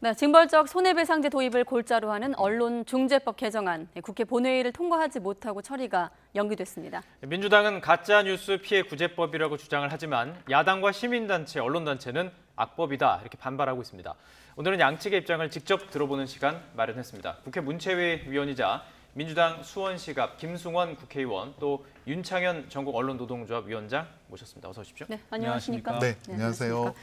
네, 징벌적 손해배상제 도입을 골자로 하는 언론중재법 개정안, 국회 본회의를 통과하지 못하고 처리가 연기됐습니다. 민주당은 가짜뉴스 피해 구제법이라고 주장을 하지만 야당과 시민단체, 언론단체는 악법이다 이렇게 반발하고 있습니다. 오늘은 양측의 입장을 직접 들어보는 시간 마련했습니다. 국회 문체위 위원이자 민주당 수원시갑 김승원 국회의원 또 윤창현 전국언론노동조합 위원장 모셨습니다. 어서 오십시오. 네, 안녕하십니까? 네, 안녕하세요.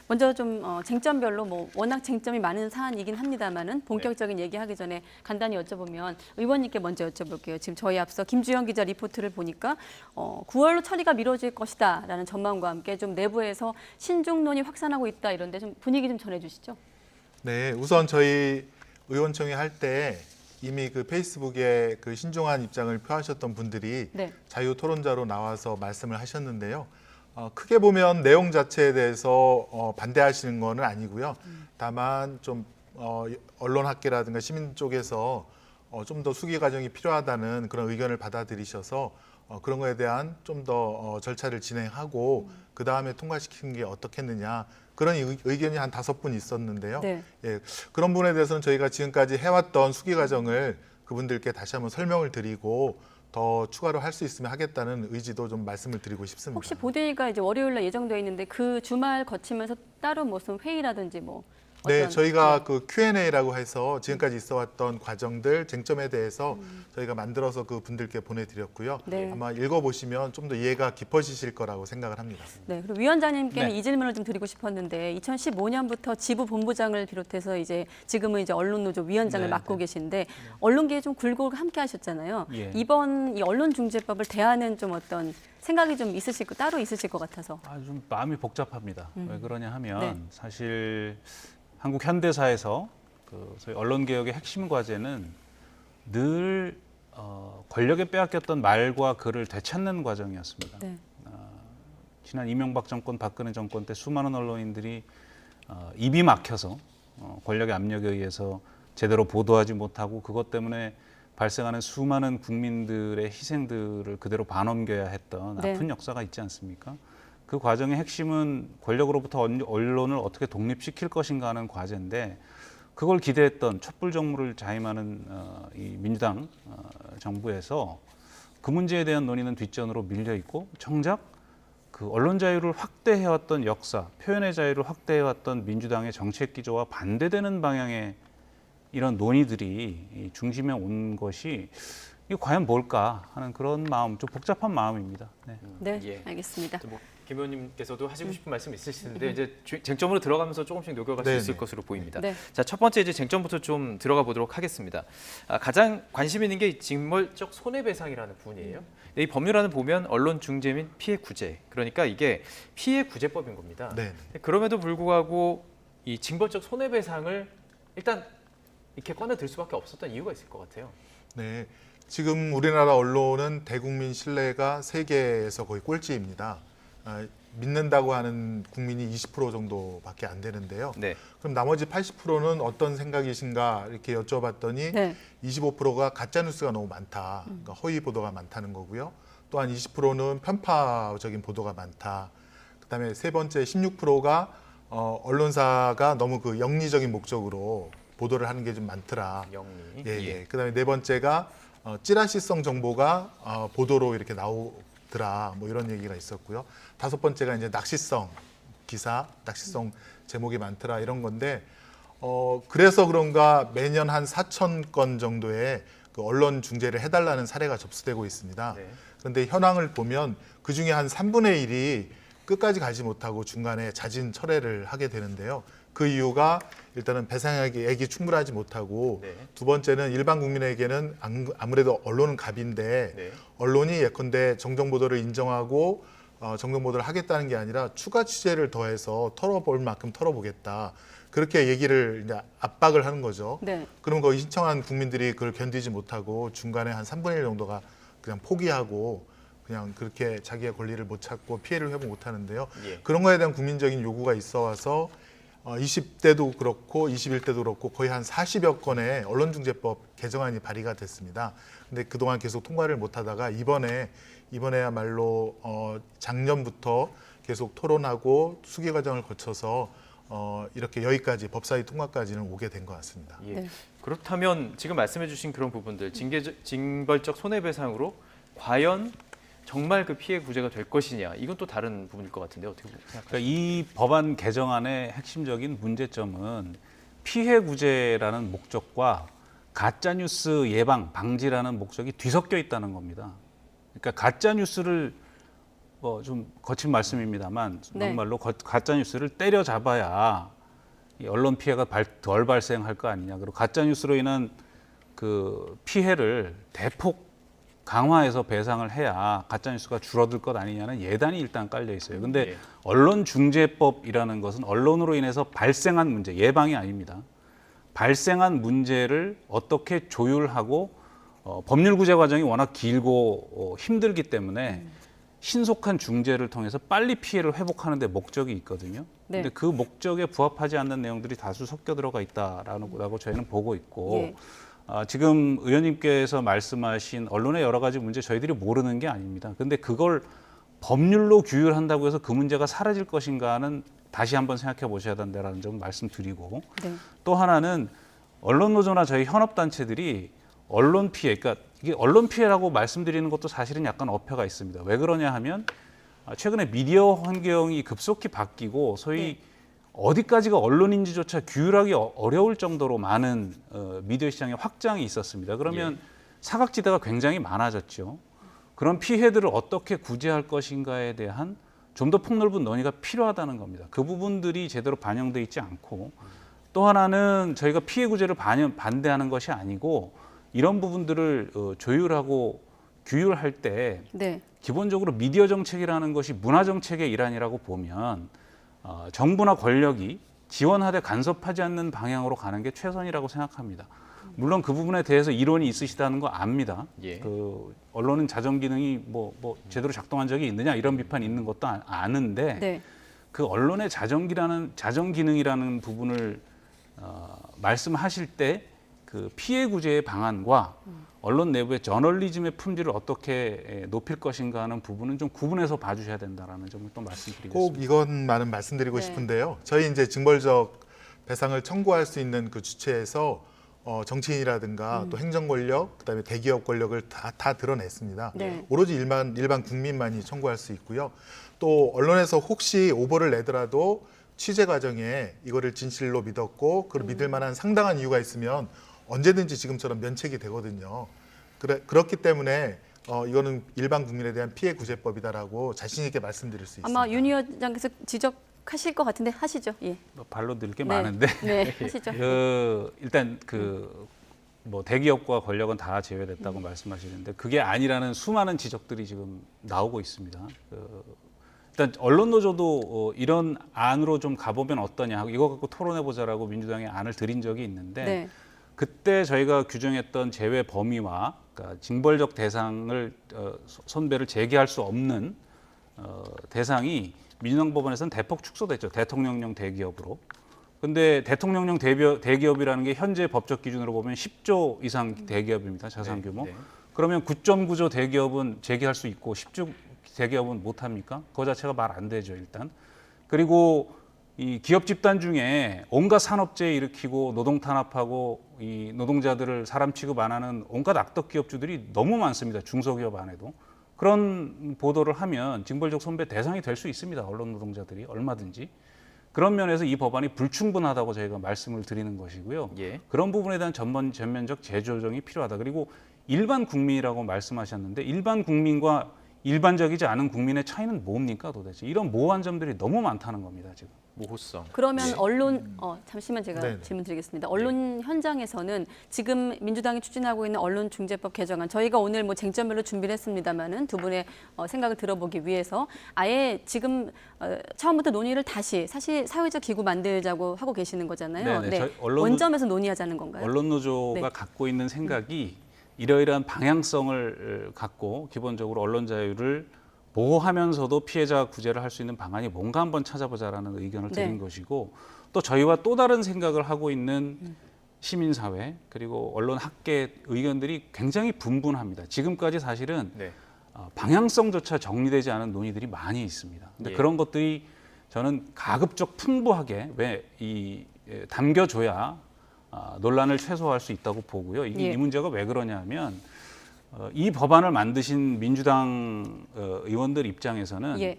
먼저 좀 쟁점별로 워낙 쟁점이 많은 사안이긴 합니다만은 본격적인 얘기하기 전에 간단히 여쭤보면 의원님께 먼저 여쭤볼게요. 지금 저희 앞서 김주영 기자 리포트를 보니까 9월로 처리가 미뤄질 것이다라는 전망과 함께 좀 내부에서 신중론이 확산하고 있다 이런데 좀 분위기 좀 전해주시죠. 네, 우선 저희 의원총회 할 때 이미 그 페이스북에 그 신중한 입장을 표하셨던 분들이 자유 토론자로 나와서 말씀을 하셨는데요. 크게 보면 내용 자체에 대해서 반대하시는 건 아니고요. 다만 좀 언론학계라든가 시민 쪽에서 좀 더 수기 과정이 필요하다는 그런 의견을 받아들이셔서 그런 거에 대한 좀 더 절차를 진행하고 그 다음에 통과시키는 게 어떻겠느냐 그런 의견이 한 5분 있었는데요. 네. 예, 그런 부분에 대해서는 저희가 지금까지 해왔던 수기 과정을 그분들께 다시 한번 설명을 드리고 더 추가로 할 수 있으면 하겠다는 의지도 좀 말씀을 드리고 싶습니다. 혹시 본회의가 이제 월요일날 예정되어 있는데 그 주말 거치면서 따로 무슨 회의라든지 뭐 네, 저희가 그 Q&A라고 해서 지금까지 있어왔던 과정들, 쟁점에 대해서 저희가 만들어서 그 분들께 보내드렸고요. 네. 아마 읽어보시면 좀 더 이해가 깊어지실 거라고 생각을 합니다. 네, 그리고 위원장님께는 네. 이 질문을 좀 드리고 싶었는데 2015년부터 지부 본부장을 비롯해서 이제 지금은 이제 언론노조 위원장을 맡고 계신데 언론계에 좀 굴곡 함께 하셨잖아요. 예. 이번 이 언론중재법을 대하는 좀 어떤 생각이 좀 있으실 거 따로 있으실 것 같아서. 좀 마음이 복잡합니다. 왜 그러냐 하면 네. 사실 한국 현대사에서 그 소위 언론 개혁의 핵심 과제는 늘 권력에 빼앗겼던 말과 글을 되찾는 과정이었습니다. 네. 지난 이명박 정권, 박근혜 정권 때 수많은 언론인들이 입이 막혀서 권력의 압력에 의해서 제대로 보도하지 못하고 그것 때문에 발생하는 수많은 국민들의 희생들을 그대로 반넘겨야 했던 네. 아픈 역사가 있지 않습니까? 그 과정의 핵심은 권력으로부터 언론을 어떻게 독립시킬 것인가 하는 과제인데 그걸 기대했던 촛불 정부를 자임하는 이 민주당 정부에서 그 문제에 대한 논의는 뒷전으로 밀려 있고 정작 그 언론 자유를 확대해왔던 역사, 표현의 자유를 확대해왔던 민주당의 정책 기조와 반대되는 방향의 이런 논의들이 이 중심에 온 것이 이게 과연 뭘까 하는 그런 마음, 좀 복잡한 마음입니다. 네. 네, 예. 알겠습니다. 김 의원님께서도 하시고 싶은 말씀 있으실 텐데 이제 쟁점으로 들어가면서 조금씩 녹여갈 수 네네. 있을 것으로 보입니다. 네. 자, 첫 번째 이제 쟁점부터 좀 들어가 보도록 하겠습니다. 가장 관심 있는 게 징벌적 손해배상이라는 부분이에요. 이 법률안을 보면 언론 중재 및 피해 구제, 그러니까 이게 피해 구제법인 겁니다. 네. 그럼에도 불구하고 이 징벌적 손해배상을 일단 이렇게 꺼내들 수밖에 없었던 이유가 있을 것 같아요. 네, 지금 우리나라 언론은 대국민 신뢰가 세계에서 거의 꼴찌입니다. 믿는다고 하는 국민이 20% 정도밖에 안 되는데요. 네. 그럼 나머지 80%는 어떤 생각이신가 이렇게 여쭤봤더니 네. 25%가 가짜 뉴스가 너무 많다. 그러니까 허위 보도가 많다는 거고요. 또한 20%는 편파적인 보도가 많다. 그다음에 세 번째 16%가 언론사가 너무 그 영리적인 목적으로 보도를 하는 게 좀 많더라. 영리. 예. 그다음에 네 번째가 찌라시성 정보가 보도로 이렇게 나오더라. 뭐 이런 얘기가 있었고요. 다섯 번째가 이제 낚시성 기사, 낚시성 제목이 많더라 이런 건데 그래서 그런가 매년 한 4,000건 정도의 그 언론 중재를 해달라는 사례가 접수되고 있습니다. 네. 그런데 현황을 보면 그 중에 한 3분의 1이 끝까지 가지 못하고 중간에 자진 철회를 하게 되는데요. 그 이유가 일단은 배상액이 충분하지 못하고 네. 두 번째는 일반 국민에게는 아무래도 언론은 갑인데 네. 언론이 예컨대 정정보도를 인정하고 정정보도를 하겠다는 게 아니라 추가 취재를 더해서 털어볼 만큼 털어보겠다. 그렇게 얘기를 이제 압박을 하는 거죠. 네. 그럼 거기 신청한 국민들이 그걸 견디지 못하고 중간에 한 3분의 1 정도가 그냥 포기하고 그냥 그렇게 자기의 권리를 못 찾고 피해를 회복 못 하는데요. 예. 그런 거에 대한 국민적인 요구가 있어 와서 20대도 그렇고 21대도 그렇고 거의 한 40여 건의 언론중재법 개정안이 발의가 됐습니다. 근데 그동안 계속 통과를 못 하다가 이번에야말로 작년부터 계속 토론하고 수기 과정을 거쳐서 이렇게 여기까지 법사위 통과까지는 오게 된 것 같습니다. 예. 네. 그렇다면 지금 말씀해주신 그런 부분들 징벌적 손해배상으로 과연 정말 그 피해 구제가 될 것이냐 이건 또 다른 부분일 것 같은데 어떻게 생각하세요? 그러니까 이 법안 개정안의 핵심적인 문제점은 피해 구제라는 목적과 가짜 뉴스 예방 방지라는 목적이 뒤섞여 있다는 겁니다. 그러니까 가짜 뉴스를 좀 거친 말씀입니다만 네. 정말로 가짜 뉴스를 때려잡아야 이 언론 피해가 덜 발생할 거 아니냐. 그리고 가짜 뉴스로 인한 그 피해를 대폭 강화해서 배상을 해야 가짜 뉴스가 줄어들 것 아니냐는 예단이 일단 깔려 있어요. 근데 예. 언론중재법이라는 것은 언론으로 인해서 발생한 문제, 예방이 아닙니다. 발생한 문제를 어떻게 조율하고 법률 구제 과정이 워낙 길고 힘들기 때문에 신속한 중재를 통해서 빨리 피해를 회복하는 데 목적이 있거든요. 네. 근데 그 목적에 부합하지 않는 내용들이 다수 섞여 들어가 있다라고 저희는 보고 있고 예. 지금 의원님께서 말씀하신 언론의 여러 가지 문제 저희들이 모르는 게 아닙니다. 근데 그걸 법률로 규율한다고 해서 그 문제가 사라질 것인가는 다시 한번 생각해 보셔야 된다는 점 말씀드리고 네. 또 하나는 언론노조나 저희 현업단체들이 언론 피해, 그러니까 이게 언론 피해라고 말씀드리는 것도 사실은 약간 어폐가 있습니다. 왜 그러냐 하면 최근에 미디어 환경이 급속히 바뀌고 소위 네. 어디까지가 언론인지조차 규율하기 어려울 정도로 많은 미디어 시장의 확장이 있었습니다. 그러면 사각지대가 굉장히 많아졌죠. 그런 피해들을 어떻게 구제할 것인가에 대한 좀 더 폭넓은 논의가 필요하다는 겁니다. 그 부분들이 제대로 반영돼 있지 않고 또 하나는 저희가 피해 구제를 반대하는 것이 아니고 이런 부분들을 조율하고 규율할 때 네. 기본적으로 미디어 정책이라는 것이 문화 정책의 일환이라고 보면 정부나 권력이 지원하되 간섭하지 않는 방향으로 가는 게 최선이라고 생각합니다. 물론 그 부분에 대해서 이론이 있으시다는 거 압니다. 예. 그 언론은 자정 기능이 뭐 제대로 작동한 적이 있느냐 이런 비판이 있는 것도 아는데 네. 그 언론의 자정 기능이라는 부분을 말씀하실 때 그 피해 구제의 방안과 언론 내부의 저널리즘의 품질을 어떻게 높일 것인가 하는 부분은 좀 구분해서 봐주셔야 된다라는 점을 또 말씀드리겠습니다. 꼭 이것만은 말씀드리고 네. 싶은데요. 저희 이제 징벌적 배상을 청구할 수 있는 그 주체에서 정치인이라든가 또 행정 권력, 그다음에 대기업 권력을 다 드러냈습니다. 네. 오로지 일반 국민만이 청구할 수 있고요. 또 언론에서 혹시 오보를 내더라도 취재 과정에 이거를 진실로 믿었고 그걸 믿을 만한 상당한 이유가 있으면 언제든지 지금처럼 면책이 되거든요. 그렇기 때문에 이거는 일반 국민에 대한 피해 구제법이다라고 자신 있게 말씀드릴 수 있습니다. 아마 윤 위원장께서 지적하실 것 같은데 하시죠. 예. 발로 늘 게 네. 많은데 네, 하시죠. 일단 대기업과 권력은 다 제외됐다고 말씀하시는데 그게 아니라는 수많은 지적들이 지금 나오고 있습니다. 일단 언론 노조도 이런 안으로 좀 가보면 어떠냐 하고 이거 갖고 토론해 보자라고 민주당에 안을 드린 적이 있는데 네. 그때 저희가 규정했던 제외 범위와 그러니까 징벌적 대상을 손배를 제기할 수 없는 대상이 민주당 법원에서는 대폭 축소됐죠. 대통령령 대기업으로. 근데 대통령령 대기업이라는 게 현재 법적 기준으로 보면 10조 이상 대기업입니다. 자산 규모. 네. 그러면 9.9조 대기업은 제기할 수 있고 10조 대기업은 못 합니까? 그거 자체가 말 안 되죠, 일단. 그리고 이 기업 집단 중에 온갖 산업재해 일으키고 노동 탄압하고 이 노동자들을 사람 취급 안 하는 온갖 악덕 기업주들이 너무 많습니다. 중소기업 안에도. 그런 보도를 하면 징벌적 손배 대상이 될 수 있습니다. 언론 노동자들이 얼마든지. 그런 면에서 이 법안이 불충분하다고 저희가 말씀을 드리는 것이고요. 예. 그런 부분에 대한 전면적 재조정이 필요하다. 그리고 일반 국민이라고 말씀하셨는데 일반 국민과 일반적이지 않은 국민의 차이는 뭡니까 도대체? 이런 모호한 점들이 너무 많다는 겁니다. 지금. 모호성. 그러면 언론 잠시만 제가 네네. 질문 드리겠습니다. 언론 현장에서는 지금 민주당이 추진하고 있는 언론중재법 개정안 저희가 오늘 뭐 쟁점별로 준비를 했습니다만은 두 분의 생각을 들어보기 위해서 아예 지금 처음부터 논의를 다시 사실 사회적 기구 만들자고 하고 계시는 거잖아요. 네네. 네. 저희 원점에서 논의하자는 건가요? 언론 노조가 네. 갖고 있는 생각이 이러이러한 방향성을 갖고 기본적으로 언론 자유를 보호하면서도 피해자 구제를 할 수 있는 방안이 뭔가 한번 찾아보자라는 의견을 드린 네. 것이고 또 저희와 또 다른 생각을 하고 있는 시민사회 그리고 언론 학계 의견들이 굉장히 분분합니다. 지금까지 사실은 네. 방향성조차 정리되지 않은 논의들이 많이 있습니다. 근데 예. 그런 것들이 저는 가급적 풍부하게 담겨줘야 논란을 최소화할 수 있다고 보고요. 예. 이 문제가 왜 그러냐면 이 법안을 만드신 민주당 의원들 입장에서는 예.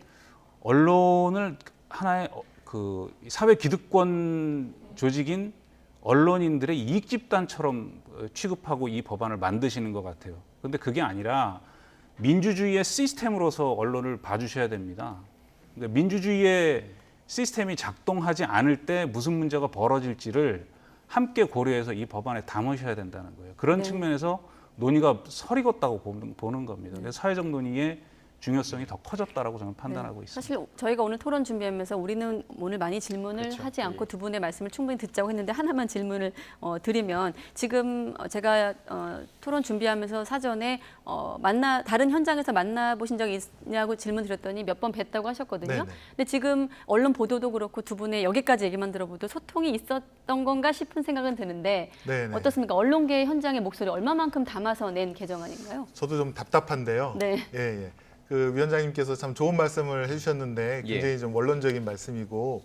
언론을 하나의 그 사회 기득권 조직인 언론인들의 이익 집단처럼 취급하고 이 법안을 만드시는 것 같아요. 그런데 그게 아니라 민주주의의 시스템으로서 언론을 봐주셔야 됩니다. 그러니까 민주주의의 시스템이 작동하지 않을 때 무슨 문제가 벌어질지를 함께 고려해서 이 법안에 담으셔야 된다는 거예요. 그런 네. 측면에서 논의가 설익었다고 보는 겁니다. 그래서 사회적 논의의 중요성이 더 커졌다라고 저는 판단하고 있습니다. 사실 저희가 오늘 토론 준비하면서 우리는 오늘 많이 질문을 그렇죠. 하지 않고 예. 두 분의 말씀을 충분히 듣자고 했는데 하나만 질문을 드리면 지금 제가 토론 준비하면서 사전에 다른 현장에서 만나보신 적이 있냐고 질문 드렸더니 몇 번 뵀다고 하셨거든요. 네네. 근데 지금 언론 보도도 그렇고 두 분의 여기까지 얘기만 들어보도 소통이 있었던 건가 싶은 생각은 드는데 네네. 어떻습니까? 언론계 현장의 목소리 얼마만큼 담아서 낸 개정안인가요? 저도 좀 답답한데요. 네. 예, 예. 그 위원장님께서 참 좋은 말씀을 해주셨는데 굉장히 예. 좀 원론적인 말씀이고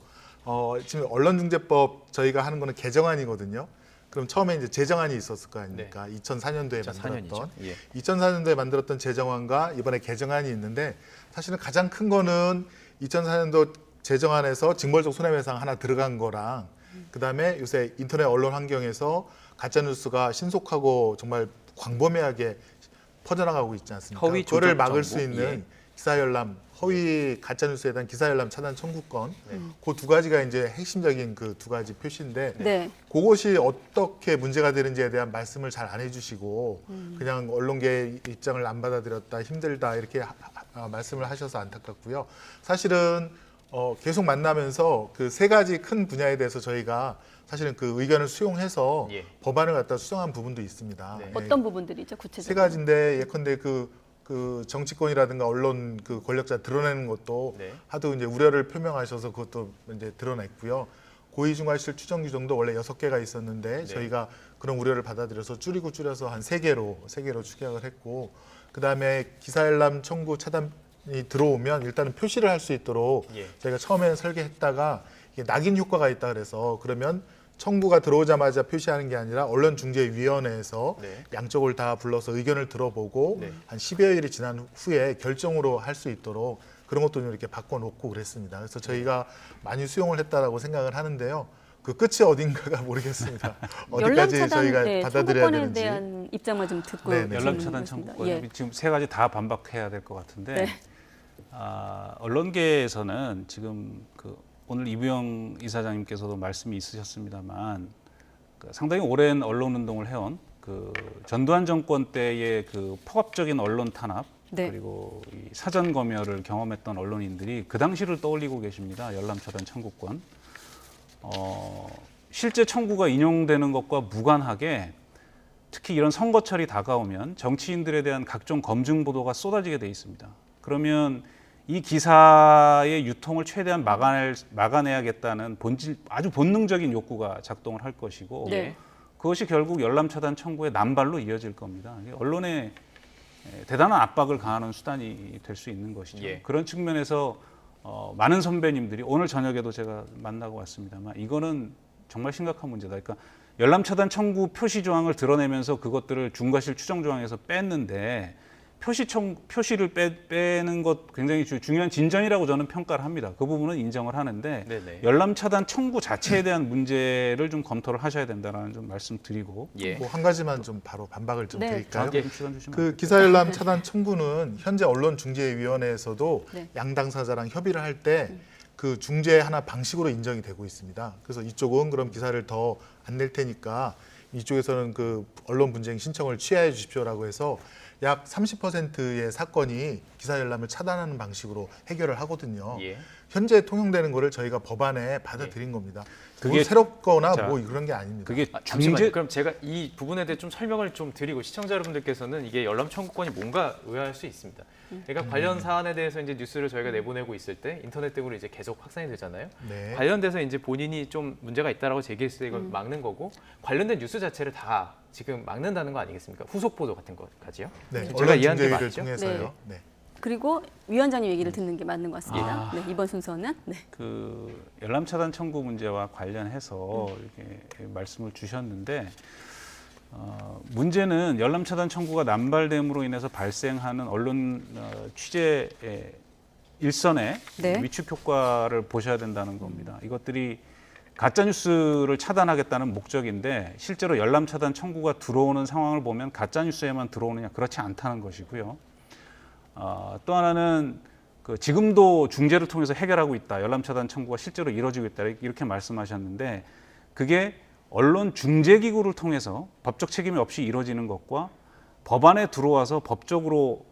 지금 언론중재법 저희가 하는 거는 개정안이거든요. 그럼 처음에 이제 제정안이 있었을 거 아닙니까? 2004년도에 2004년이죠. 만들었던 예. 2004년도에 만들었던 제정안과 이번에 개정안이 있는데 사실은 가장 큰 거는 2004년도 제정안에서 징벌적 손해배상 하나 들어간 거랑 그다음에 요새 인터넷 언론 환경에서 가짜 뉴스가 신속하고 정말 광범위하게 퍼져나가고 있지 않습니까? 허위 그거를 조작 막을 정보? 수 있는 예. 기사 열람, 허위 가짜 뉴스에 대한 기사 열람 차단 청구권, 네. 그 두 가지가 이제 핵심적인 그 두 가지 표시인데 네. 그것이 어떻게 문제가 되는지에 대한 말씀을 잘 안 해주시고 그냥 언론계 입장을 안 받아들였다, 힘들다 이렇게 말씀을 하셔서 안타깝고요. 사실은 계속 만나면서 그 세 가지 큰 분야에 대해서 저희가 사실은 그 의견을 수용해서 예. 법안을 갖다 수정한 부분도 있습니다. 네. 예. 어떤 부분들이죠? 세 구체적으로. 가지인데 예컨대 그 정치권이라든가 언론 그 권력자 드러내는 것도 네. 하도 이제 우려를 표명하셔서 그것도 이제 드러냈고요. 고의중과실 추정 규정도 원래 6개가 있었는데 네. 저희가 그런 우려를 받아들여서 줄여서 한 3개로 축약을 했고 그다음에 기사열람 청구 차단이 들어오면 일단은 표시를 할 수 있도록 예. 저희가 처음에는 설계했다가 이게 낙인 효과가 있다 그래서 그러면 청구가 들어오자마자 표시하는 게 아니라 언론중재위원회에서 네. 양쪽을 다 불러서 의견을 들어보고 네. 한 10여일이 지난 후에 결정으로 할 수 있도록 그런 것도 좀 이렇게 바꿔놓고 그랬습니다. 그래서 저희가 많이 수용을 했다라고 생각을 하는데요. 그 끝이 어딘가가 모르겠습니다. 어디까지 저희가 받아들여야 청구권에 되는지. 대한 입장만 좀 듣고 네네. 열람 차단 질문하겠습니다. 청구권 예. 지금 세 가지 다 반박해야 될 것 같은데 네. 언론계에서는 지금 오늘 이부영 이사장님께서도 말씀이 있으셨습니다만 상당히 오랜 언론 운동을 해온 전두환 정권 때의 폭압적인 언론 탄압 네. 그리고 이 사전 검열을 경험했던 언론인들이 그 당시를 떠올리고 계십니다. 열람 차단 청구권. 실제 청구가 인용되는 것과 무관하게 특히 이런 선거철이 다가오면 정치인들에 대한 각종 검증 보도가 쏟아지게 돼 있습니다. 그러면 이 기사의 유통을 최대한 막아내야겠다는 아주 본능적인 욕구가 작동을 할 것이고 네. 그것이 결국 열람 차단 청구의 남발로 이어질 겁니다. 언론에 대단한 압박을 가하는 수단이 될 수 있는 것이죠. 예. 그런 측면에서 많은 선배님들이 오늘 저녁에도 제가 만나고 왔습니다만 이거는 정말 심각한 문제다. 그러니까 열람 차단 청구 표시 조항을 드러내면서 그것들을 중과실 추정 조항에서 뺐는데 표시를 빼는 것 굉장히 중요한 진전이라고 저는 평가를 합니다. 그 부분은 인정을 하는데 네네. 열람 차단 청구 자체에 대한 문제를 좀 검토를 하셔야 된다라는 좀 말씀드리고 예. 한 가지만 좀 바로 반박을 좀 네. 드릴까요? 예. 시간 주시면 그 기사열람 차단 청구는 현재 언론중재위원회에서도 네. 양 당사자랑 협의를 할 때 그 중재 하나 방식으로 인정이 되고 있습니다. 그래서 이쪽은 그럼 기사를 더 안 낼 테니까 이쪽에서는 그 언론 분쟁 신청을 취하해 주십시오라고 해서 약 30%의 사건이 기사열람을 차단하는 방식으로 해결을 하거든요. 예. 현재 통용되는 거를 저희가 법안에 받아들인 겁니다. 그게 그게- 새롭거나 자, 뭐 그런 게 아닙니다. 그게 잠시만요. 중재 그럼 제가 이 부분에 대해 좀 설명을 좀 드리고 시청자 여러분들께서는 이게 열람 청구권이 뭔가 의아할 수 있습니다. 그러니까 관련 사안에 대해서 이제 뉴스를 저희가 내보내고 있을 때 인터넷 등으로 이제 계속 확산이 되잖아요. 네. 관련돼서 이제 본인이 좀 문제가 있다라고 제기했을 때 이걸 막는 거고 관련된 뉴스 자체를 다 지금 막는다는 거 아니겠습니까? 후속 보도 같은 것까지요. 네. 제가 이해한 게 언론중재위를 맞죠? 통해서요. 네. 그리고 위원장님 얘기를 듣는 게 맞는 것 같습니다. 네, 이번 순서는. 네. 그 열람 차단 청구 문제와 관련해서 이렇게 말씀을 주셨는데 문제는 열람 차단 청구가 남발됨으로 인해서 발생하는 언론 취재 일선의 네. 위축 효과를 보셔야 된다는 겁니다. 이것들이 가짜 뉴스를 차단하겠다는 목적인데 실제로 열람 차단 청구가 들어오는 상황을 보면 가짜 뉴스에만 들어오느냐 그렇지 않다는 것이고요. 또 하나는 지금도 중재를 통해서 해결하고 있다. 열람 차단 청구가 실제로 이루어지고 있다. 이렇게 말씀하셨는데 그게 언론 중재 기구를 통해서 법적 책임이 없이 이루어지는 것과 법안에 들어와서 법적으로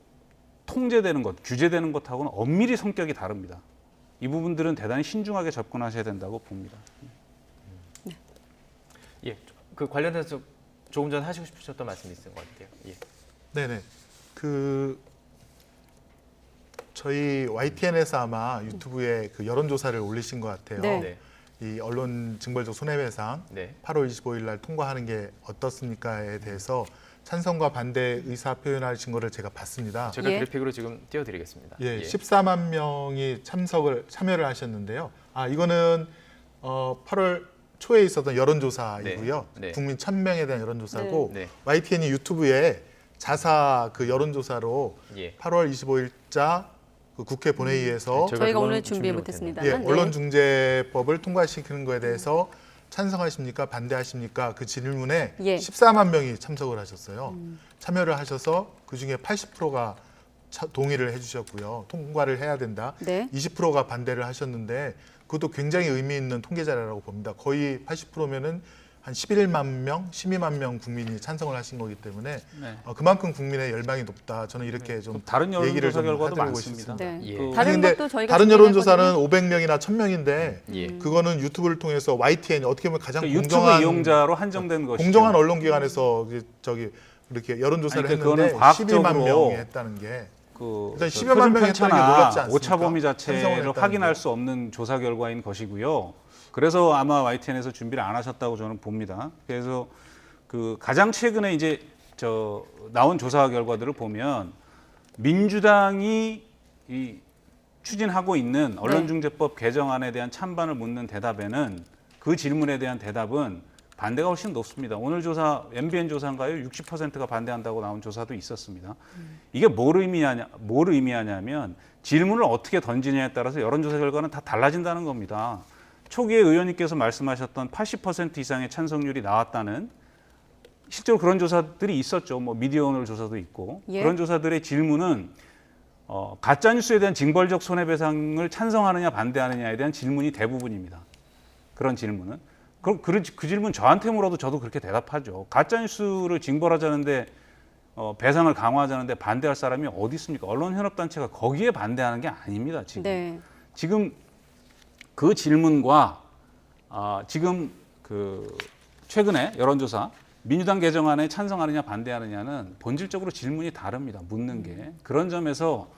통제되는 것, 규제되는 것하고는 엄밀히 성격이 다릅니다. 이 부분들은 대단히 신중하게 접근하셔야 된다고 봅니다. 예, 그 관련해서 조금 전 하시고 싶으셨던 말씀이 있는 것 같아요. 예. 네네. 저희 YTN에서 아마 유튜브에 그 여론조사를 올리신 것 같아요. 네. 이 언론 징벌적 손해배상 8월 25일 날 통과하는 게 어떻습니까에 대해서 찬성과 반대 의사 표현하신 거를 제가 봤습니다. 제가 예. 그래픽으로 지금 띄워드리겠습니다. 예, 14만 명이 참여를 하셨는데요. 이거는 8월 초에 있었던 여론조사이고요. 네. 국민 1,000명에 대한 여론조사고 네. YTN이 유튜브에 자사 그 여론조사로 예. 8월 25일자 그 국회 본회의에서 저희가 저희가 오늘 그건 준비 준비를 못했습니다. 예, 언론중재법을 통과시키는 거에 대해서 찬성하십니까? 반대하십니까? 그 질문에 예. 14만 명이 참석을 하셨어요. 참여를 하셔서 그중에 80%가 동의를 해주셨고요. 통과를 해야 된다. 네. 20%가 반대를 하셨는데 그것도 굉장히 의미 있는 통계자료라고 봅니다. 거의 80%면은 한 11만 명, 12만 명 국민이 찬성을 하신 거기 때문에 네. 그만큼 국민의 열망이 높다. 저는 이렇게 좀 다른 얘기를 여론조사 좀 결과도 해드리고 많습니다. 싶습니다. 네. 예. 다른 근데 것도 저희가 다른 여론조사는 준비했거든요. 500명이나 1000명인데 예. 그거는 유튜브를 통해서 YTN 어떻게 보면 가장 유튜브 공정한 이용자로 한정된 것이죠. 공정한 언론기관에서 이렇게 여론조사를 아니, 그러니까 했는데 그거는 12만 과학적으로 명이 했다는 게 일단 10여만 명이 했다는 게 편차나 놀랍지 않습니까? 오차 범위 찬성을 자체를 했다는 확인할 게. 수 없는 조사 결과인 것이고요. 그래서 아마 YTN에서 준비를 안 하셨다고 저는 봅니다. 그래서 그 가장 최근에 이제 나온 조사 결과들을 보면 민주당이 추진하고 있는 언론중재법 개정안에 대한 찬반을 묻는 대답에는 그 질문에 대한 대답은 반대가 훨씬 높습니다. 오늘 조사 MBN 조사인가요? 60%가 반대한다고 나온 조사도 있었습니다. 이게 뭘 의미하냐면 질문을 어떻게 던지냐에 따라서 여론조사 결과는 다 달라진다는 겁니다. 초기에 의원님께서 말씀하셨던 80% 이상의 찬성률이 나왔다는 실제로 그런 조사들이 있었죠. 뭐 미디어오늘 조사도 있고 예. 그런 조사들의 질문은 가짜 뉴스에 대한 징벌적 손해배상을 찬성하느냐 반대하느냐에 대한 질문이 대부분입니다. 그런 질문은 그 질문 저한테 물어도 저도 그렇게 대답하죠. 가짜 뉴스를 징벌하자는데 배상을 강화하자는데 반대할 사람이 어디 있습니까? 언론현업단체가 거기에 반대하는 게 아닙니다. 지금 네. 지금 그 질문과 지금 최근에 여론조사 민주당 개정안에 찬성하느냐 반대하느냐는 본질적으로 질문이 다릅니다. 묻는 게. 그런 점에서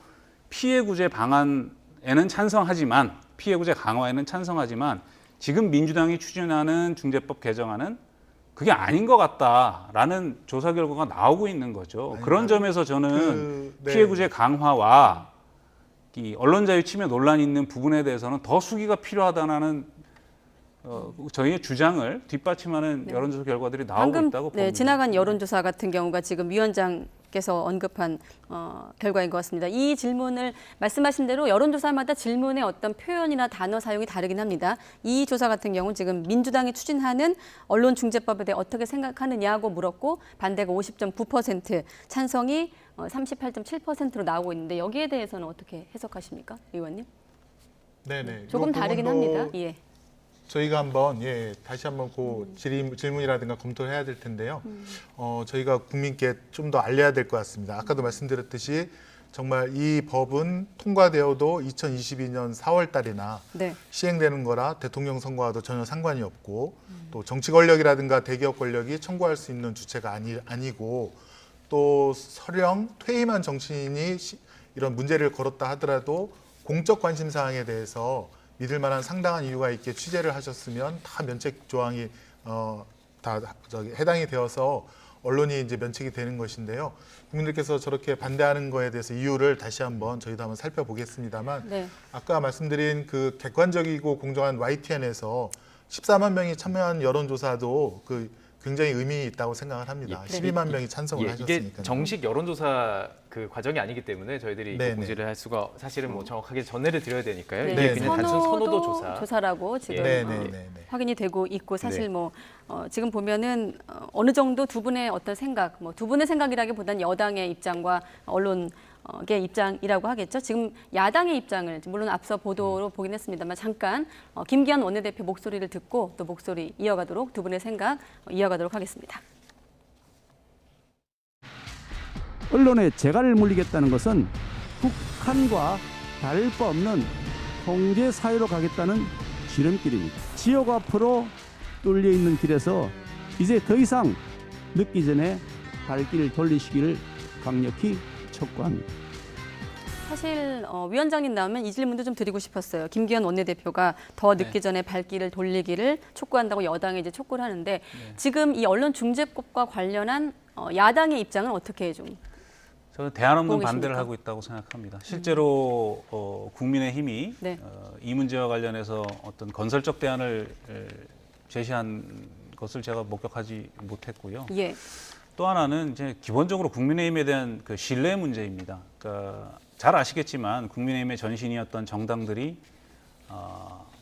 피해구제 방안에는 찬성하지만 피해구제 강화에는 찬성하지만 지금 민주당이 추진하는 중재법 개정안은 그게 아닌 것 같다라는 조사 결과가 나오고 있는 거죠. 그런 점에서 저는 피해구제 강화와 이 언론자유 침해 논란이 있는 부분에 대해서는 더 수기가 필요하다는 저희의 주장을 뒷받침하는 여론조사 결과들이 나오고 있다고 봅니다. 지나간 여론조사 같은 경우가 지금 위원장께서 언급한 결과인 것 같습니다. 이 질문을 말씀하신 대로 여론조사마다 질문의 어떤 표현이나 단어 사용이 다르긴 합니다. 이 조사 같은 경우는 지금 민주당이 추진하는 언론중재법에 대해 어떻게 생각하느냐고 물었고 반대가 50.9%, 찬성이 38.7%로 나오고 있는데 여기에 대해서는 어떻게 해석하십니까, 의원님? 네네. 조금 다르긴 합니다. 예. 저희가 한번 다시 한번 그 질문이라든가 검토를 해야 될 텐데요. 저희가 국민께 좀 더 알려야 될 것 같습니다. 아까도 말씀드렸듯이 정말 이 법은 통과되어도 2022년 4월 달이나 네. 시행되는 거라 대통령 선거와도 전혀 상관이 없고 또 정치 권력이라든가 대기업 권력이 청구할 수 있는 주체가 아니고 또 설령 퇴임한 정치인이 이런 문제를 걸었다 하더라도 공적 관심 사항에 대해서 믿을 만한 상당한 이유가 있게 취재를 하셨으면 다 면책 조항이 다 해당이 되어서 언론이 이제 면책이 되는 것인데요. 국민들께서 저렇게 반대하는 거에 대해서 이유를 다시 한번 저희도 한번 살펴보겠습니다만 네. 아까 말씀드린 그 객관적이고 공정한 YTN에서 14만 명이 참여한 여론조사도 그 굉장히 의미 있다고 생각을 합니다. 예. 12만 명이 찬성을 이게 하셨으니까요. 정식 여론조사 그 과정이 아니기 때문에 저희들이 네, 이거 공지를 할 수가 사실은 뭐 정확하게 전해를 드려야 되니까요. 네. 이게 그냥 단순 선호도 조사. 조사라고 지금 네, 어, 네, 네, 네. 확인이 되고 있고 사실 네. 뭐 지금 보면은 어느 정도 두 분의 어떤 생각, 뭐 두 분의 생각이라기보다는 여당의 입장과 언론의 입장이라고 하겠죠. 지금 야당의 입장을 물론 앞서 보도로 보긴 했습니다만 잠깐 김기현 원내대표 목소리를 듣고 또 목소리 이어가도록 두 분의 생각 이어가도록 하겠습니다. 언론에 재갈을 물리겠다는 것은 북한과 다를 바 없는 통제 사회로 가겠다는 지름길입니다. 지역 앞으로 뚫려 있는 길에서 이제 더 이상 늦기 전에 발길을 돌리시기를 강력히 촉구합니다. 사실 위원장님 나오면 이 질문도 좀 드리고 싶었어요. 김기현 원내대표가 더 늦기 전에 발길을 돌리기를 촉구한다고 여당에 이제 촉구를 하는데 지금 이 언론중재법과 관련한 야당의 입장은 어떻게 좀 저는 대안없는 보고 반대를 계십니까? 하고 있다고 생각합니다. 실제로 국민의힘이 네. 이 문제와 관련해서 어떤 건설적 대안을 제시한 것을 제가 목격하지 못했고요. 예. 또 하나는 이제 기본적으로 국민의힘에 대한 그 신뢰 문제입니다. 그러니까 잘 아시겠지만 국민의힘의 전신이었던 정당들이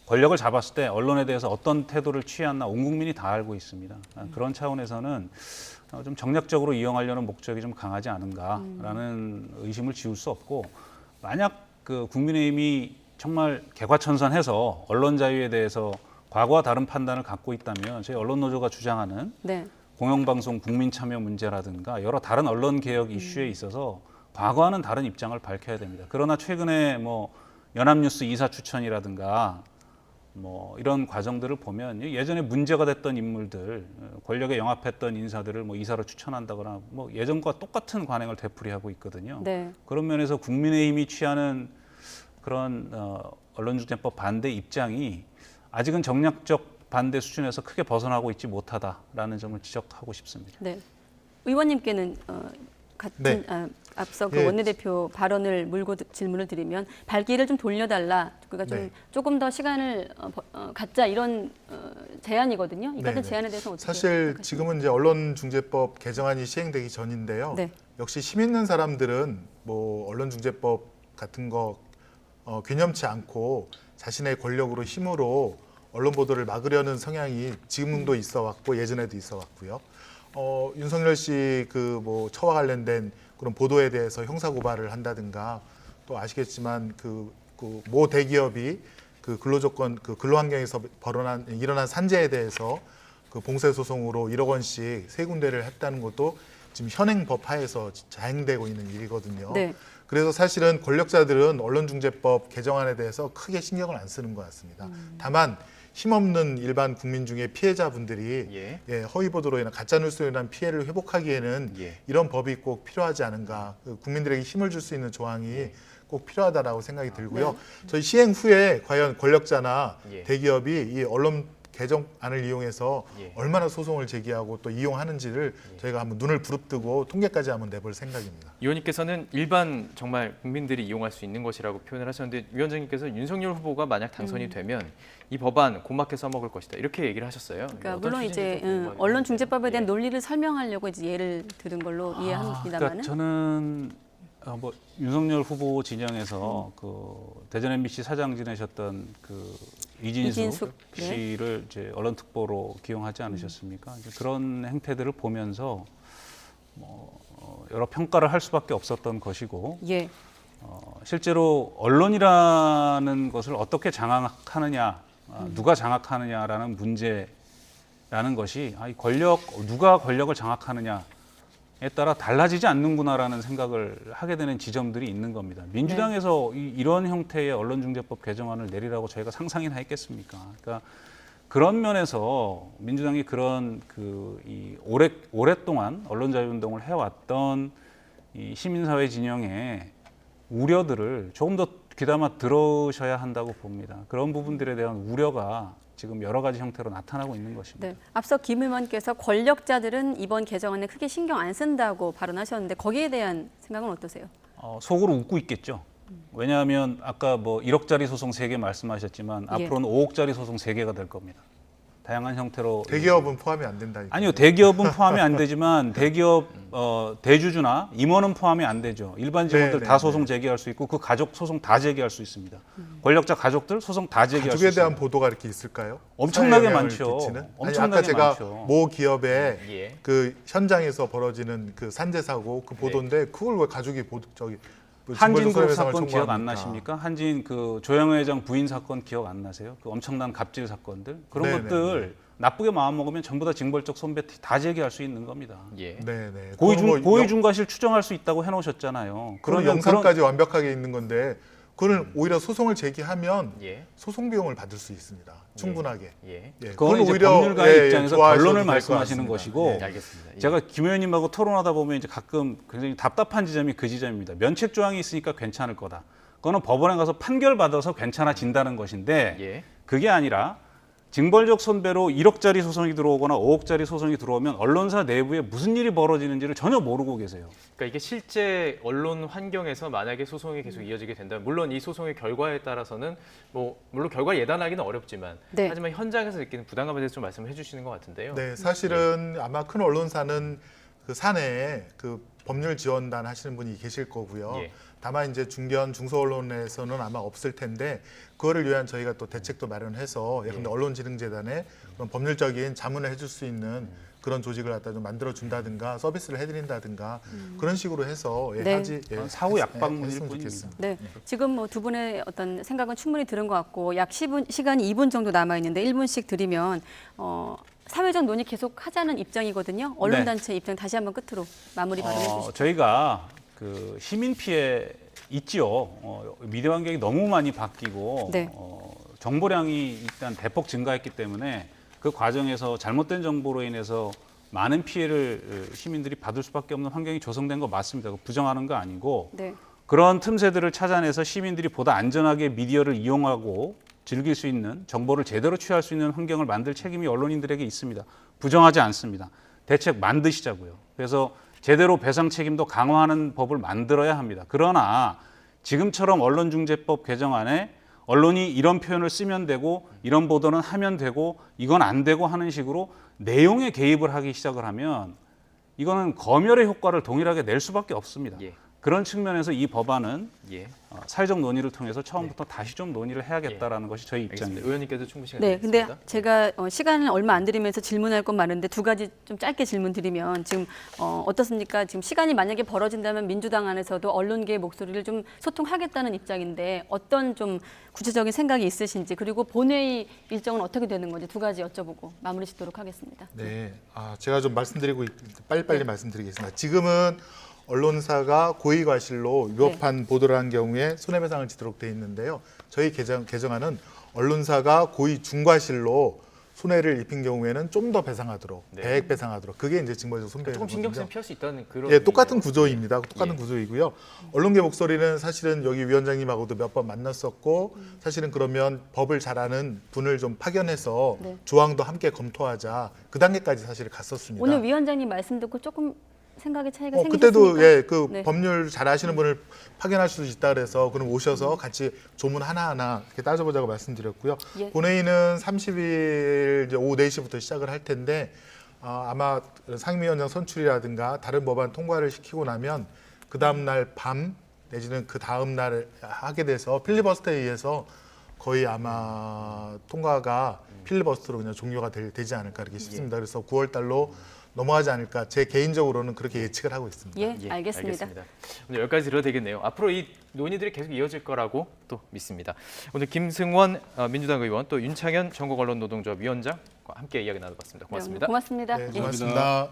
권력을 잡았을 때 언론에 대해서 어떤 태도를 취했나 온 국민이 다 알고 있습니다. 그런 차원에서는 좀 정략적으로 이용하려는 목적이 좀 강하지 않은가라는 의심을 지울 수 없고, 만약 그 국민의힘이 정말 개과천선해서 언론 자유에 대해서 과거와 다른 판단을 갖고 있다면 저희 언론노조가 주장하는 네. 공영방송 국민 참여 문제라든가 여러 다른 언론 개혁 이슈에 있어서 과거와는 다른 입장을 밝혀야 됩니다. 그러나 최근에 뭐 연합뉴스 이사 추천이라든가 뭐 이런 과정들을 보면 예전에 문제가 됐던 인물들, 권력에 영합했던 인사들을 뭐 이사로 추천한다거나 뭐 예전과 똑같은 관행을 되풀이하고 있거든요. 네. 그런 면에서 국민의힘이 취하는 그런 언론중재법 반대 입장이 아직은 정략적 반대 수준에서 크게 벗어나고 있지 못하다라는 점을 지적하고 싶습니다. 네. 의원님께는 같은 네. 앞서 그 예. 원내대표 발언을 물고 질문을 드리면 발길을 좀 돌려달라. 그러니까 좀 네. 조금 더 시간을 갖자 이런 제안이거든요. 이 같은 네네. 제안에 대해서 어떻게 사실 생각하십니까? 지금은 이제 언론중재법 개정안이 시행되기 전인데요. 네. 역시 힘 있는 사람들은 뭐 언론중재법 같은 거 괴념치 않고 자신의 권력으로 힘으로 언론 보도를 막으려는 성향이 지금도 있어 왔고 예전에도 있어 왔고요. 윤석열 씨 그 뭐 처와 관련된 그런 보도에 대해서 형사 고발을 한다든가, 또 아시겠지만 그 모 대기업이 그 근로조건 그 근로환경에서 일어난 산재에 대해서 그 봉쇄 소송으로 1억 원씩 세 군데를 했다는 것도 지금 현행 법 하에서 자행되고 있는 일이거든요. 네. 그래서 사실은 권력자들은 언론중재법 개정안에 대해서 크게 신경을 안 쓰는 것 같습니다. 다만 힘없는 일반 국민 중에 피해자분들이 허위 보도로 인한 가짜 뉴스로 인한 피해를 회복하기에는 이런 법이 꼭 필요하지 않은가, 국민들에게 힘을 줄 수 있는 조항이 꼭 필요하다라고 생각이 들고요. 저희 시행 후에 과연 권력자나 대기업이 이 언론 개정안을 이용해서 얼마나 소송을 제기하고 또 이용하는지를 저희가 한번 눈을 부릅뜨고 통계까지 한번 내볼 생각입니다. 의원님께서는 일반 정말 국민들이 이용할 수 있는 것이라고 표현을 하셨는데, 위원장님께서 윤석열 후보가 만약 당선이 되면 이 법안 고맙게 써먹을 것이다 이렇게 얘기를 하셨어요. 그러니까 어떤 물론 이제 취지인지 좀 궁금하긴 언론중재법에 대한 한데. 논리를 설명하려고 이제 예를 들은 걸로 이해합니다만은. 그러니까 저는 뭐 윤석열 후보 진영에서 그 대전 MBC 사장 지내셨던 그 이진숙 네. 씨를 이제 언론특보로 기용하지 않으셨습니까? 이제 그런 행태들을 보면서 뭐 여러 평가를 할 수밖에 없었던 것이고, 예. 실제로 언론이라는 것을 어떻게 장악하느냐, 누가 장악하느냐라는 문제라는 것이 이 누가 권력을 장악하느냐에 따라 달라지지 않는구나라는 생각을 하게 되는 지점들이 있는 겁니다. 민주당에서 이런 형태의 언론중재법 개정안을 내리라고 저희가 상상이나 했겠습니까? 그러니까 그런 면에서 민주당이 그런 오랫동안 언론자유운동을 해왔던 이 시민사회 진영의 우려들을 조금 더 귀담아 들으셔야 한다고 봅니다. 그런 부분들에 대한 우려가 지금 여러 가지 형태로 나타나고 있는 것입니다. 네. 앞서 김 의원께서 권력자들은 이번 개정안에 크게 신경 안 쓴다고 발언하셨는데 거기에 대한 생각은 어떠세요? 속으로 웃고 있겠죠. 왜냐하면 아까 뭐 1억짜리 소송 3개 말씀하셨지만 예. 앞으로는 5억짜리 소송 3개가 될 겁니다. 다양한 형태로 대기업은 포함이 안 된다니까. 아니요, 대기업은 포함이 안 되지만 대기업 대주주나 임원은 포함이 안 되죠. 일반 직원들 네, 다 네, 소송 제기할 수 있고 그 가족 소송 다 제기할 수 있습니다. 권력자 가족들 소송 다 제기할 수 가족에 있습니다. 대한 보도가 이렇게 있을까요? 엄청나게 사회에 영향을 많죠. 끼치는? 아니, 엄청나게 아까 제가 많죠. 모 기업의 예. 그 현장에서 벌어지는 그 산재 사고 그 보도인데 그걸 왜 가족이 그 한진그룹 징벌적 사건 손해배상을 기억 안 청구합니까? 나십니까? 한진 그 조영호 회장 부인 사건 기억 안 나세요? 그 엄청난 갑질 사건들 그런 네네. 것들 나쁘게 마음 먹으면 전부 다 징벌적 손배 다 제기할 수 있는 겁니다. 예. 네네. 고의중과실 추정할 수 있다고 해놓으셨잖아요. 그런 영상까지 완벽하게 있는 건데 그거는 오히려 소송을 제기하면 예. 소송 비용을 받을 수 있습니다. 충분하게. 예. 예, 그건 이제 오히려, 법률가의 입장에서 좋아하셔도 결론을 될것 말씀하시는 같습니다. 것이고 예, 알겠습니다. 예. 제가 김 의원님하고 토론하다 보면 이제 가끔 굉장히 답답한 지점이 그 지점입니다. 면책 조항이 있으니까 괜찮을 거다. 그거는 법원에 가서 판결 받아서 괜찮아진다는 것인데 예. 그게 아니라 징벌적 손배로 1억짜리 소송이 들어오거나 5억짜리 소송이 들어오면 언론사 내부에 무슨 일이 벌어지는지를 전혀 모르고 계세요. 그러니까 이게 실제 언론 환경에서 만약에 소송이 계속 이어지게 된다면 물론 이 소송의 결과에 따라서는 뭐 물론 결과를 예단하기는 어렵지만 네. 하지만 현장에서 느끼는 부담감에 대해서 좀 말씀을 해주시는 것 같은데요. 네, 사실은 아마 큰 언론사는 그 사내에 그 법률 지원단 하시는 분이 계실 거고요. 예. 다만 이제 중견 중소 언론에서는 아마 없을 텐데 그거를 위한 저희가 또 대책도 마련해서 예컨대 언론진흥재단에 그런 법률적인 자문을 해줄 수 있는 그런 조직을 갖다 좀 만들어 준다든가 서비스를 해드린다든가 그런 식으로 해서 네. 하지 사후 약방문일 했으면 뿐입니다. 좋겠습니다. 네, 지금 뭐 두 분의 어떤 생각은 충분히 들은 것 같고 약 시간이 2분 정도 남아 있는데 1분씩 드리면 사회적 논의 계속 하자는 입장이거든요. 언론단체 입장 다시 한번 끝으로 마무리 발언해 주시죠. 저희가 그 시민 피해 있죠. 미디어 환경이 너무 많이 바뀌고 네. 정보량이 일단 대폭 증가했기 때문에 그 과정에서 잘못된 정보로 인해서 많은 피해를 시민들이 받을 수밖에 없는 환경이 조성된 거 맞습니다. 그거 부정하는 거 아니고 네. 그런 틈새들을 찾아내서 시민들이 보다 안전하게 미디어를 이용하고 즐길 수 있는 정보를 제대로 취할 수 있는 환경을 만들 책임이 언론인들에게 있습니다. 부정하지 않습니다. 대책 만드시자고요. 그래서 제대로 배상 책임도 강화하는 법을 만들어야 합니다. 그러나 지금처럼 언론중재법 개정안에 언론이 이런 표현을 쓰면 되고 이런 보도는 하면 되고 이건 안 되고 하는 식으로 내용에 개입을 하기 시작을 하면 이거는 검열의 효과를 동일하게 낼 수밖에 없습니다. 예. 그런 측면에서 이 법안은 예. 사회적 논의를 통해서 처음부터 다시 좀 논의를 해야겠다라는 것이 저희 알겠습니다. 입장입니다. 의원님께도 충분히 시간 네, 근데 드리겠습니다. 제가 시간을 얼마 안 드리면서 질문할 건 많은데 두 가지 좀 짧게 질문 드리면 지금 어떻습니까? 지금 시간이 만약에 벌어진다면 민주당 안에서도 언론계의 목소리를 좀 소통하겠다는 입장인데 어떤 좀 구체적인 생각이 있으신지 그리고 본회의 일정은 어떻게 되는 건지 두 가지 여쭤보고 마무리 짓도록 하겠습니다. 네, 제가 좀 빨리빨리 말씀드리겠습니다. 지금은 언론사가 고의과실로 위법한 보도를 한 경우에 손해배상을 지도록 돼 있는데요. 저희 개정안은 언론사가 고의 중과실로 손해를 입힌 경우에는 좀 더 배상하도록, 네. 배액 배상하도록 그게 이제 징벌적 손배거든요. 조금 신경 쓰면 피할 수 있다는 그런 예, 똑같은 의미네요. 구조입니다. 똑같은 예. 구조이고요. 언론계 목소리는 사실은 여기 위원장님하고도 몇 번 만났었고 사실은 그러면 법을 잘 아는 분을 좀 파견해서 네. 조항도 함께 검토하자 그 단계까지 사실 갔었습니다. 오늘 위원장님 말씀 듣고 조금 생각의 차이가 생기셨습니까? 그때도 그 네. 법률 잘 아시는 분을 파견할 수 있다 그래서 그럼 오셔서 같이 조문 하나하나 이렇게 따져보자고 말씀드렸고요. 예. 본회의는 30일 이제 오후 4시부터 시작을 할 텐데 아마 상임위원장 선출이라든가 다른 법안 통과를 시키고 나면 그 다음 날 밤 내지는 그 다음 날 하게 돼서 필리버스터에 의해서 거의 아마 통과가 필리버스터로 그냥 종료가 되지 않을까 이렇게 싶습니다. 그래서 9월 달로 넘어가지 않을까 제 개인적으로는 그렇게 예측을 하고 있습니다. 예, 알겠습니다. 오늘 여기까지 들어도 되겠네요. 앞으로 이 논의들이 계속 이어질 거라고 또 믿습니다. 오늘 김승원 민주당 의원 또 윤창현 전국언론노동조합 위원장과 함께 이야기 나눠봤습니다. 고맙습니다. 네, 고맙습니다. 네, 예. 고맙습니다.